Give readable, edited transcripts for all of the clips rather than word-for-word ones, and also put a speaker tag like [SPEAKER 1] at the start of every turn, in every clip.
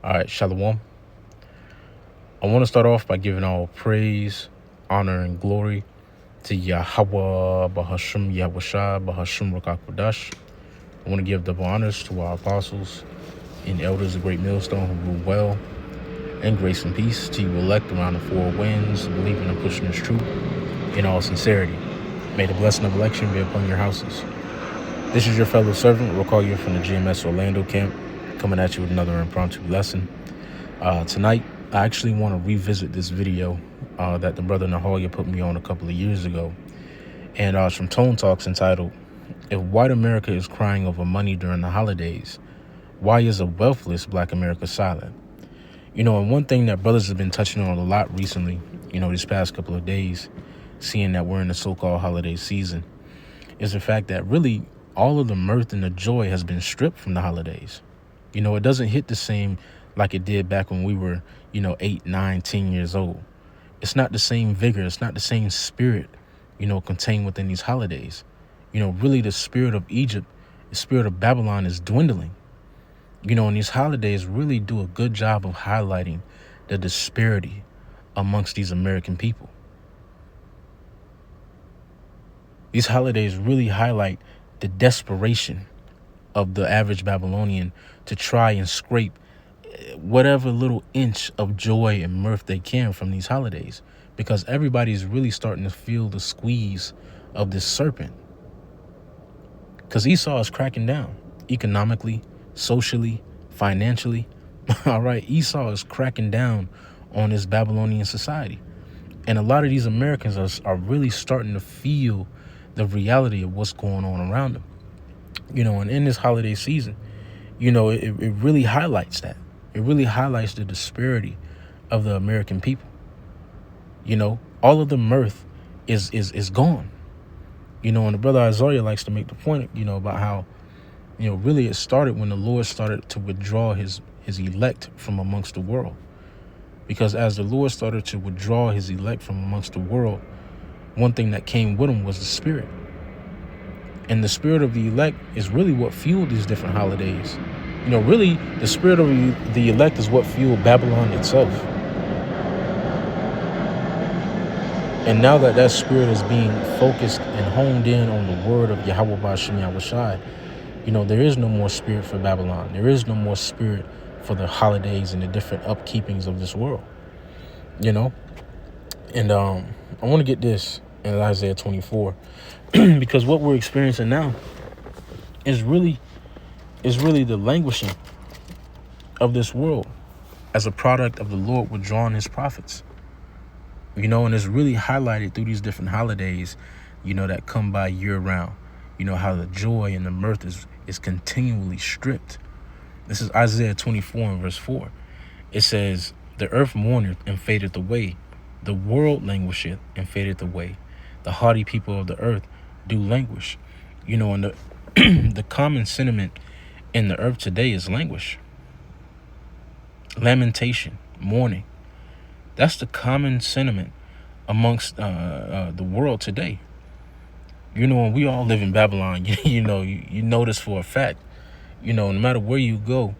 [SPEAKER 1] All right, Shalom. I want to start off by giving all praise, honor, and glory to Yahweh, Bahashim, Yahushua, Bahashim, Rakakwadash. I want to give double honors to our apostles and elders of Great Millstone who rule well, and grace and peace to you elect around the four winds, believing and pushing this truth in all sincerity. May the blessing of election be upon your houses. This is your fellow servant, we'll call you from the GMS Orlando camp, coming at you with another impromptu lesson. Tonight, I actually want to revisit this video that the brother Nahoya put me on a couple of years ago. And it's from Tone Talks, entitled, "If White America is Crying Over Money During the Holidays, Why is a Wealthless Black America Silent?" And one thing that brothers have been touching on a lot recently, these past couple of days, seeing that we're in the so-called holiday season, is the fact that really all of the mirth and the joy has been stripped from the holidays. It doesn't hit the same like it did back when we were, 8, 9, 10 years old. It's not the same vigor. It's not the same spirit, contained within these holidays. Really the spirit of Egypt, the spirit of Babylon is dwindling. And these holidays really do a good job of highlighting the disparity amongst these American people. These holidays really highlight the desperation of the average Babylonian to try and scrape whatever little inch of joy and mirth they can from these holidays, because everybody's really starting to feel the squeeze of this serpent. Because Esau is cracking down economically, socially, financially. All right, Esau is cracking down on this Babylonian society. And a lot of these Americans are really starting to feel the reality of what's going on around them. And in this holiday season, it really highlights that. It really highlights the disparity of the American people. All of the mirth is gone. And the brother Isaiah likes to make the point, about how, really it started when the Lord started to withdraw his elect from amongst the world. Because as the Lord started to withdraw his elect from amongst the world, one thing that came with him was the spirit. And the spirit of the elect is really what fueled these different holidays. Really, the spirit of the elect is what fueled Babylon itself. And now that spirit is being focused and honed in on the word of Yahweh Ba'ashem Yahushai, there is no more spirit for Babylon. There is no more spirit for the holidays and the different upkeepings of this world. And I want to get this in Isaiah 24, because what we're experiencing now is really the languishing of this world as a product of the Lord withdrawing his prophets. And it's really highlighted through these different holidays, that come by year round. How the joy and the mirth is continually stripped. This is Isaiah 24 and verse 4. It says, "The earth mourneth and fadeth away. The world languisheth and fadeth away. The haughty people of the earth do languish." And the the common sentiment in the earth today is languish. Lamentation, mourning. That's the common sentiment amongst the world today. And we all live in Babylon. You know this for a fact. No matter where you go,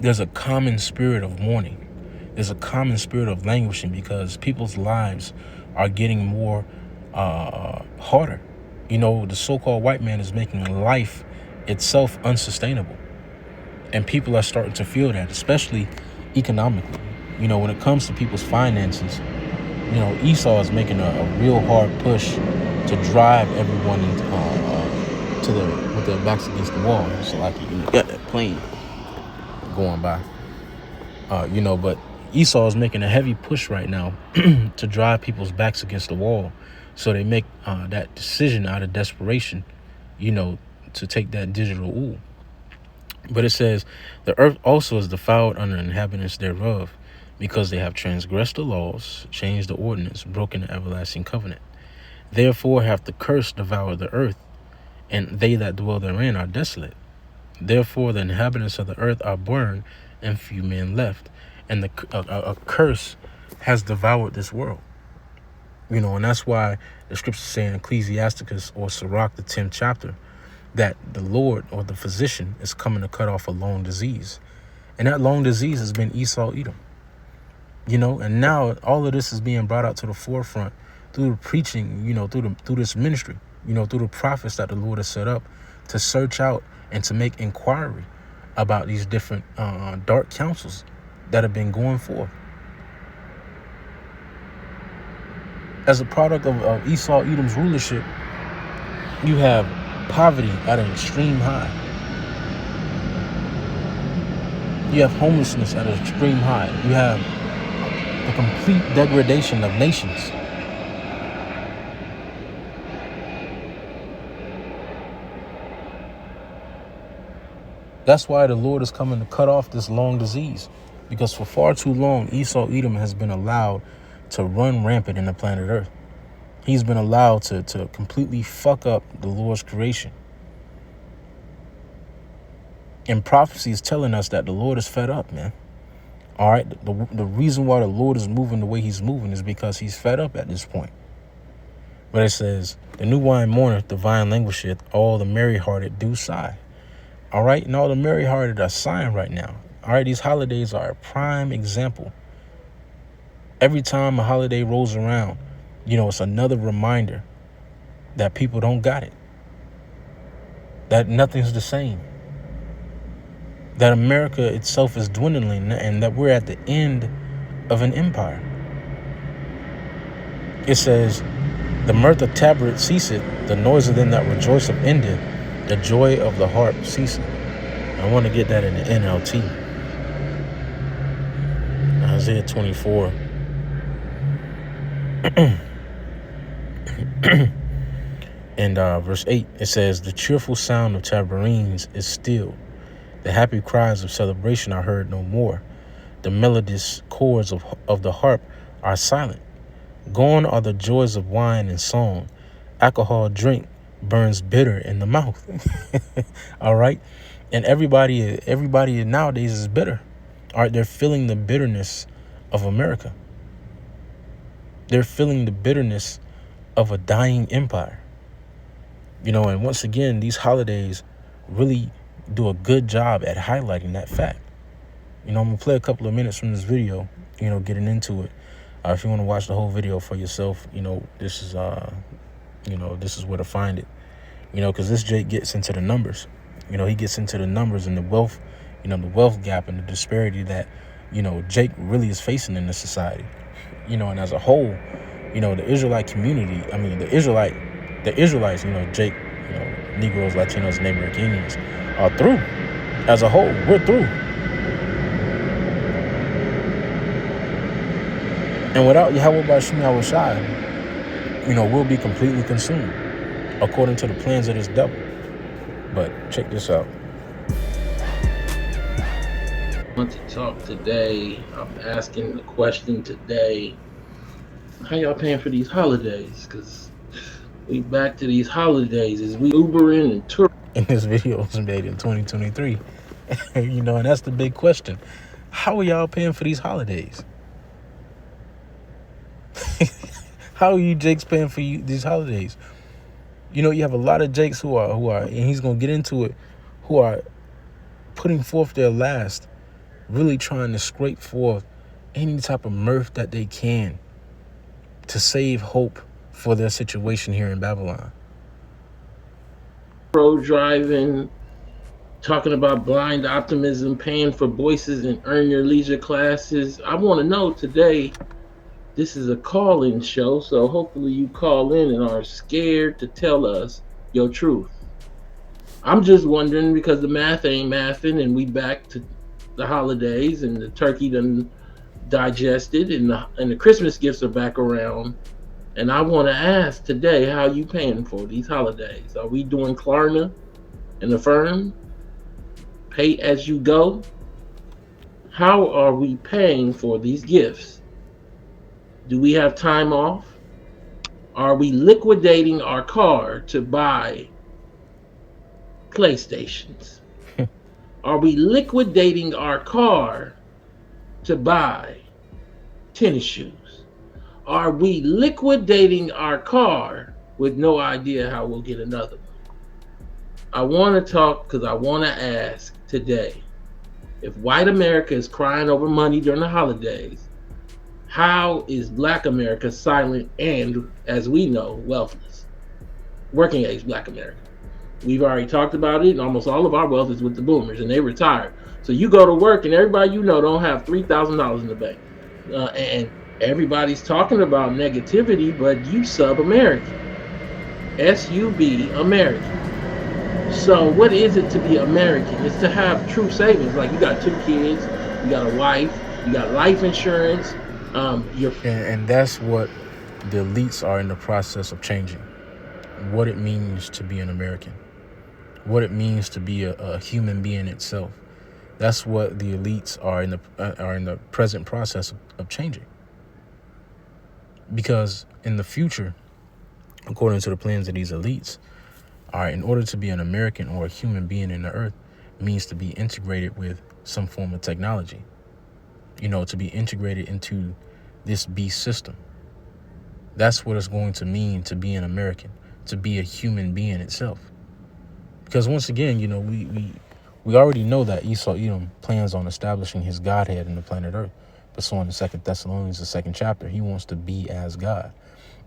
[SPEAKER 1] there's a common spirit of mourning. There's a common spirit of languishing, because people's lives are getting more harder. The so-called white man is making life itself unsustainable. And people are starting to feel that, especially economically. When it comes to people's finances, Esau is making a real hard push to drive everyone with their backs against the wall. So like you got that plane going by, but Esau is making a heavy push right now to drive people's backs against the wall. So they make that decision out of desperation, to take that digital wool. But it says, "The earth also is defiled under the inhabitants thereof, because they have transgressed the laws, changed the ordinance, broken the everlasting covenant. Therefore hath the curse devoured the earth, and they that dwell therein are desolate. Therefore the inhabitants of the earth are burned, and few men left." And a curse has devoured this world. And that's why the scriptures say in Ecclesiasticus or Sirach, the 10th chapter, that the Lord or the physician is coming to cut off a long disease. And that long disease has been Esau Edom. And now all of this is being brought out to the forefront through the preaching, through this ministry, through the prophets that the Lord has set up to search out and to make inquiry about these different dark counsels that have been going forth. As a product of Esau Edom's rulership, you have poverty at an extreme high. You have homelessness at an extreme high. You have the complete degradation of nations. That's why the Lord is coming to cut off this long disease. Because for far too long, Esau Edom has been allowed to run rampant in the planet Earth. He's been allowed to completely fuck up the Lord's creation. And prophecy is telling us that the Lord is fed up, man. All right. The reason why the Lord is moving the way he's moving is because he's fed up at this point. But it says, the new wine mourneth, the vine languisheth, all the merry-hearted do sigh. All right. And all the merry-hearted are sighing right now. All right. These holidays are a prime example. Every time a holiday rolls around, it's another reminder that people don't got it. That nothing's the same. That America itself is dwindling and that we're at the end of an empire. It says, the mirth of Tabaret ceaseth, the noise of them that rejoice have ended, the joy of the harp ceaseth. I want to get that in the NLT. Isaiah 24. And verse 8, it says, the cheerful sound of tabourines is still. The happy cries of celebration are heard no more. The melodious chords of the harp are silent. Gone are the joys of wine and song. Alcohol drink burns bitter in the mouth. All right. And everybody nowadays is bitter. All right. They're feeling the bitterness of America. They're feeling the bitterness of a dying empire. And once again, these holidays really do a good job at highlighting that fact. I'm going to play a couple of minutes from this video, getting into it. If you want to watch the whole video for yourself, this is where to find it, because this Jake gets into the numbers. He gets into the numbers and the wealth, the wealth gap and the disparity that, Jake really is facing in this society. And as a whole, the Israelite community, the Israelites, Jake, Negroes, Latinos, and American Indians are through. As a whole, we're through. And without Yahweh Bashim Yahushai, we'll be completely consumed according to the plans of this devil. But check this out.
[SPEAKER 2] I want to talk today. I'm asking the question today. How y'all paying for these holidays? Because we back to these holidays. Is we Ubering and touring?
[SPEAKER 1] And this video was made in 2023. And that's the big question. How are y'all paying for these holidays? How are you Jakes paying for these holidays? You have a lot of Jakes who are, and he's going to get into it, who are putting forth their last, really trying to scrape forth any type of mirth that they can to save hope for their situation here in Babylon.
[SPEAKER 2] Pro driving, talking about blind optimism, paying for voices and earn your leisure classes. I want to know today, this is a call-in show, so hopefully you call in and are scared to tell us your truth. I'm just wondering because the math ain't mathing and we back to the holidays and the turkey done digested and the Christmas gifts are back around. And I want to ask today, how you paying for these holidays? Are we doing Klarna and Affirm? Pay as you go? How are we paying for these gifts? Do we have time off? Are we liquidating our car to buy PlayStations? Are we liquidating our car to buy tennis shoes? Are we liquidating our car with no idea how we'll get another one? I want to talk because I want to ask today, If white America is crying over money during the holidays, how is black America silent and, as we know, wealthless? Working age black America. We've already talked about it, and almost all of our wealth is with the boomers, and they retired. So you go to work, and everybody you know don't have $3,000 in the bank, and everybody's talking about negativity, but you sub American, SUB American. So what is it to be American? It's to have true savings. Like you got two kids, you got a wife, you got life insurance. Your
[SPEAKER 1] And that's what the elites are in the process of changing. What it means to be an American, what it means to be a human being itself. That's what the elites are in the present process of changing. Because in the future, according to the plans of these elites, all right, in order to be an American or a human being in the earth means to be integrated with some form of technology. To be integrated into this beast system. That's what it's going to mean to be an American, to be a human being itself. Because once again, we already know that Esau Edom plans on establishing his Godhead in the planet Earth. But so in the Second Thessalonians, the second chapter, he wants to be as God.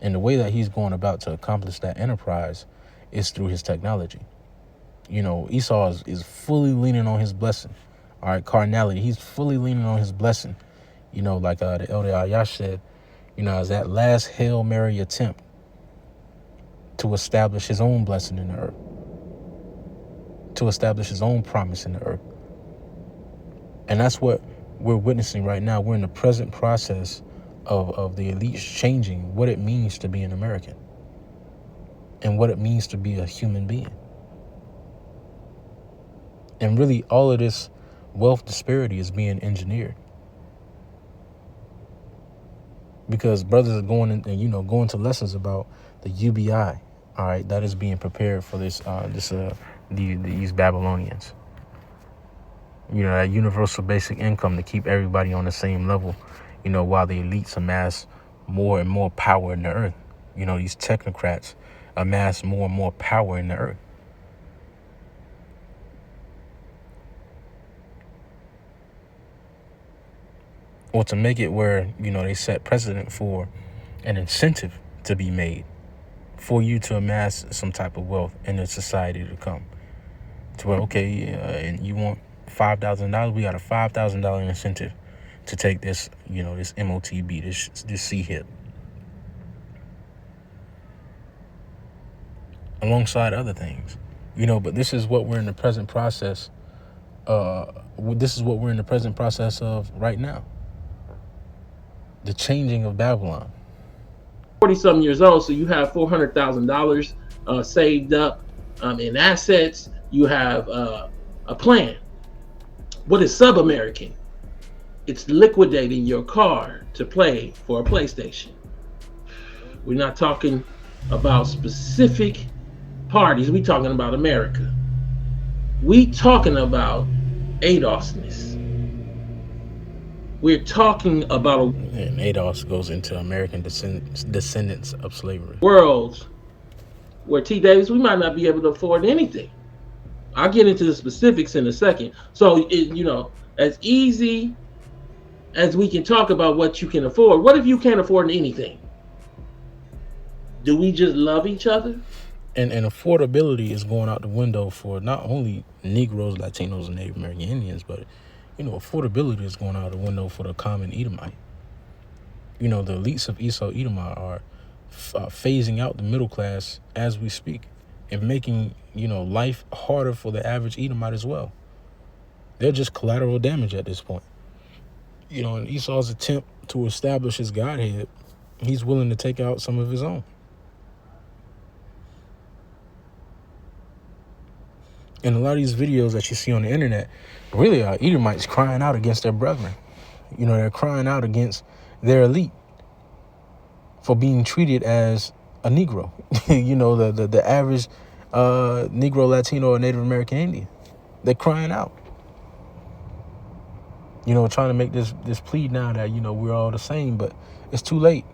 [SPEAKER 1] And the way that he's going about to accomplish that enterprise is through his technology. Esau is fully leaning on his blessing. All right, carnality. He's fully leaning on his blessing. Like the Elder Ayash said, as that last Hail Mary attempt to establish his own blessing in the earth, to establish his own promise in the earth. And that's what we're witnessing right now. We're in the present process of the elites changing what it means to be an American and what it means to be a human being. And really, all of this wealth disparity is being engineered. Because brothers are going and going to lessons about the UBI, all right, that is being prepared for these Babylonians. That universal basic income to keep everybody on the same level, while the elites amass more and more power in the earth. These technocrats amass more and more power in the earth. Or to make it where, they set precedent for an incentive to be made for you to amass some type of wealth in the society to come. To where, okay, and you want $5,000, we got a $5,000 incentive to take this, this MOTB, this C-HIP. Alongside other things. But this is what we're in the present process. This is what we're in the present process of right now. The changing of Babylon.
[SPEAKER 2] 40-something years old, so you have $400,000 saved up in assets. You have a plan. What is sub-American? It's liquidating your car to play for a PlayStation. We're not talking about specific parties. We're talking about America. We talking about ADOSness. We're talking about
[SPEAKER 1] and ADOS goes into American descendants of slavery.
[SPEAKER 2] World where T. Davis, we might not be able to afford anything. I'll get into the specifics in a second. So, as easy as we can talk about what you can afford, what if you can't afford anything? Do we just love each other?
[SPEAKER 1] And affordability is going out the window for not only Negroes, Latinos, and Native American Indians, but, affordability is going out the window for the common Edomite. The elites of Esau Edomite are phasing out the middle class as we speak and making, life harder for the average Edomite as well. They're just collateral damage at this point. In Esau's attempt to establish his Godhead, he's willing to take out some of his own. And a lot of these videos that you see on the internet really are Edomites crying out against their brethren. They're crying out against their elite for being treated as a Negro. The average Negro, Latino, or Native American Indian. They're crying out. Trying to make this plea now that, we're all the same, but it's too late.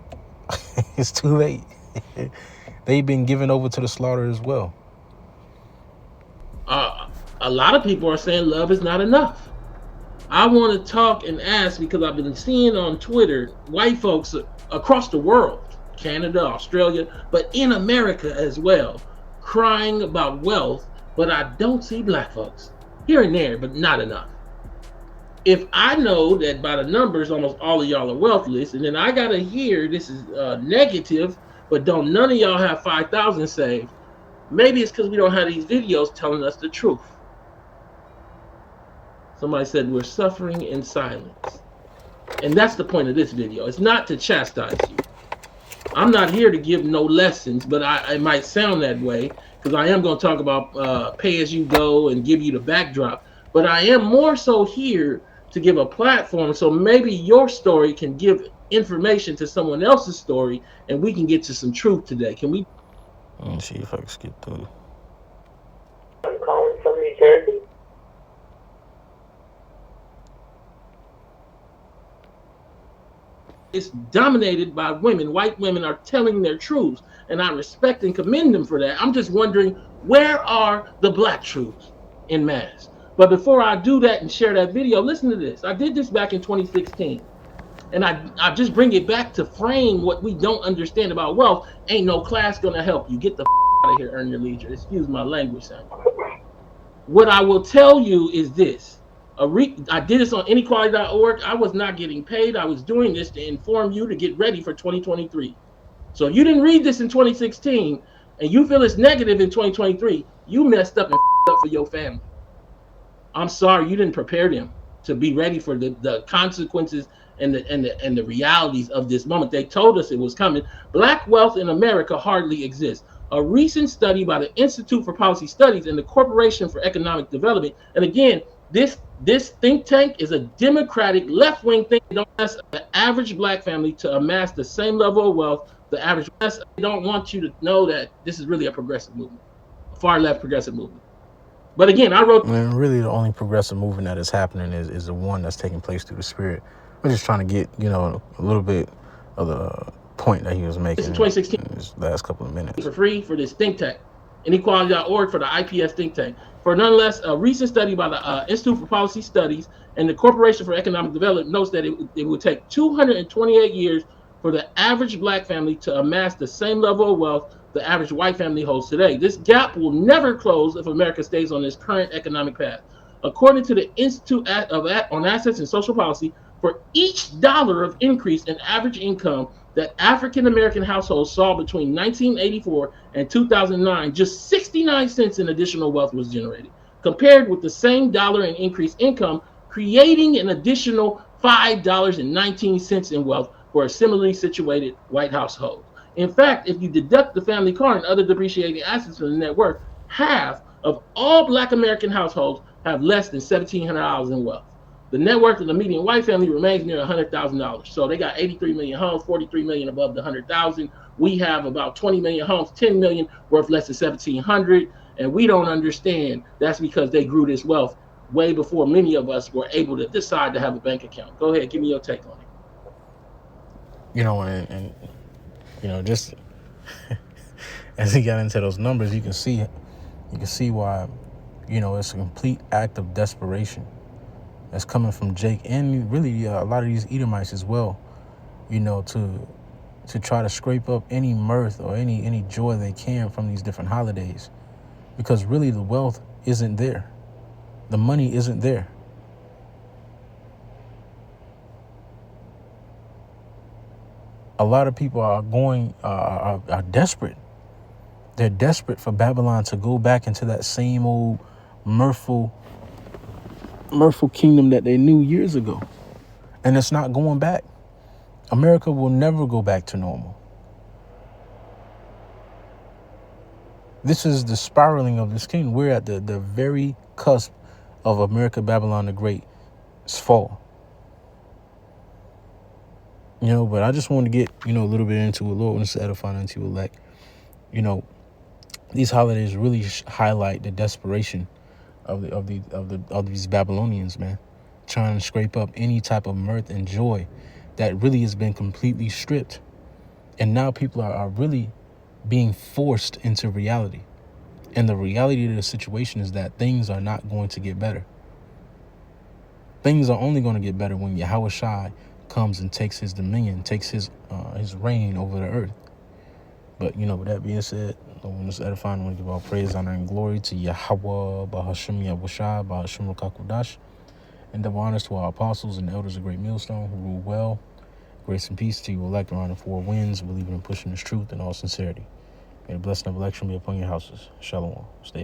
[SPEAKER 1] It's too late. They've been given over to the slaughter as well.
[SPEAKER 2] A lot of people are saying love is not enough. I want to talk and ask because I've been seeing on Twitter white folks across the world, Canada, Australia, but in America as well, crying about wealth, but I don't see black folks here and there, but not enough. If I know that by the numbers, almost all of y'all are wealthless, and then I gotta hear this is negative, but don't none of y'all have 5,000 saved. Maybe it's because we don't have these videos telling us the truth. Somebody said we're suffering in silence. And that's the point of this video. It's not to chastise you. I'm not here to give no lessons, but it might sound that way because I am going to talk about pay as you go and give you the backdrop. But I am more so here to give a platform so maybe your story can give information to someone else's story and we can get to some truth today. Can we?
[SPEAKER 1] Let me see if I can skip through.
[SPEAKER 3] I'm calling from New Jersey.
[SPEAKER 2] It's dominated by women. White women are telling their truths, and I respect and commend them for that. I'm just wondering, where are the black truths in mass? But before I do that and share that video, listen to this. I did this back in 2016, and I just bring it back to frame what we don't understand about wealth. Ain't no class gonna help you. Get the out of here, earn your leisure. Excuse my language, Samuel. What I will tell you is this. I did this on inequality.org. I was not getting paid. I was doing this to inform you to get ready for 2023. So if you didn't read this in 2016 and you feel it's negative in 2023, you messed up and up for your family. I'm sorry you didn't prepare them to be ready for the consequences and the realities of this moment. They told us it was coming. Black wealth in America hardly exists. A recent study by the Institute for Policy Studies and the Corporation for Economic Development, and again, this think tank is a Democratic left-wing thing. They don't ask the average black family to amass the same level of wealth. The average they don't want you to know that this is really a progressive movement, a far left progressive movement. But again, I wrote.
[SPEAKER 1] And really, the only progressive movement that is happening is the one that's taking place through the spirit. We're just trying to get, a little bit of the point that he was making
[SPEAKER 2] in 2016
[SPEAKER 1] in his last couple of minutes.
[SPEAKER 2] For free for this think tank, inequality.org for the IPS think tank. For nonetheless, a recent study by the Institute for Policy Studies and the Corporation for Economic Development notes that it would take 228 years for the average black family to amass the same level of wealth the average white family holds today. This gap will never close if America stays on this current economic path. According to the Institute on Assets and Social Policy, for each dollar of increase in average income that African American households saw between 1984 and 2009, just 69 cents in additional wealth was generated, compared with the same dollar in increased income, creating an additional $5.19 in wealth for a similarly situated white household. In fact, if you deduct the family car and other depreciating assets from the net worth, half of all black American households have less than $1,700 in wealth. The net worth of the median white family remains near $100,000. So they got 83 million homes, 43 million above the 100,000. We have about 20 million homes, 10 million worth less than 1,700. And we don't understand that's because they grew this wealth way before many of us were able to decide to have a bank account. Go ahead, give me your take on it.
[SPEAKER 1] Just as he got into those numbers, you can see why, it's a complete act of desperation that's coming from Jake and really a lot of these Edomites as well, to try to scrape up any mirth or any joy they can from these different holidays, because really the wealth isn't there, the money isn't there. A lot of people are desperate. They're desperate for Babylon to go back into that same old mirthful kingdom that they knew years ago. And it's not going back. America will never go back to normal. This is the spiraling of this kingdom. We're at the very cusp of America, Babylon the Great's fall. But I just want to get, a little bit into what Lord wants to edify unto you elect. These holidays really highlight the desperation of these Babylonians, man, trying to scrape up any type of mirth and joy that really has been completely stripped. And now people are really being forced into reality. And the reality of the situation is that things are not going to get better. Things are only going to get better when Yahweh Shai comes and takes his dominion, takes his reign over the earth. But, with that being said, I want to edify and I want to give all praise, honor, and glory to Yahweh, Bahashim Yahushai, Bahashim Rakakudash, and double honors to our apostles and elders of Great Millstone who rule well. Grace and peace to you elect around the four winds, believing in pushing this truth in all sincerity. May the blessing of election be upon your houses. Shalom. Stay